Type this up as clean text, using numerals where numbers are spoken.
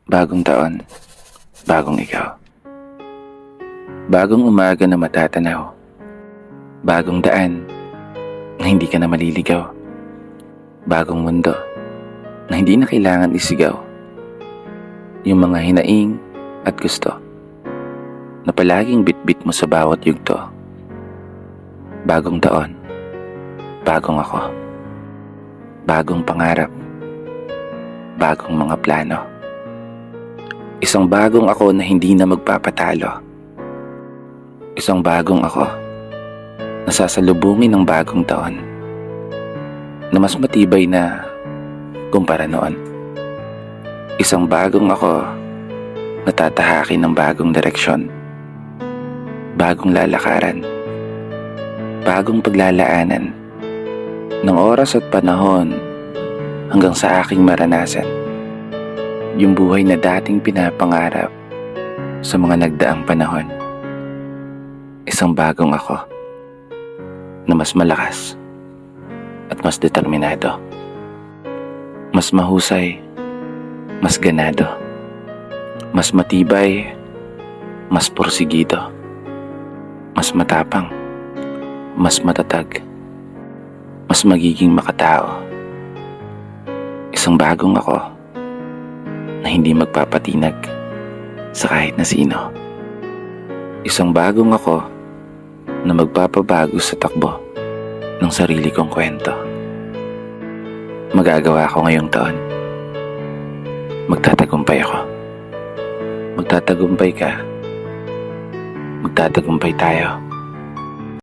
Bagong taon, bagong ikaw. Bagong umaga na matatanaw. Bagong daan na hindi ka na maliligaw. Bagong mundo na hindi na kailangan isigaw. Yung mga hinaing at gusto na palaging bitbit mo sa bawat yugto. Bagong taon, bagong ako. Bagong pangarap, bagong mga plano. Isang bagong ako na hindi na magpapatalo. Isang bagong ako na sasalubungin ng bagong taon na mas matibay na kumpara noon. Isang bagong ako na tatahakin ng bagong direksyon, bagong lalakaran, bagong paglalaanan ng oras at panahon hanggang sa aking maranasan yung buhay na dating pinapangarap sa mga nagdaang panahon. Isang bagong ako na mas malakas at mas determinado, mas mahusay, mas ganado, mas matibay, mas porsigido, mas matapang, mas matatag, mas magiging makatao. Isang bagong ako na hindi magpapatinag sa kahit na sino. Isang bagong ako na magpapabago sa takbo ng sarili kong kwento. Magagawa ko ngayong taon. Magtatagumpay ako. Magtatagumpay ka. Magtatagumpay tayo.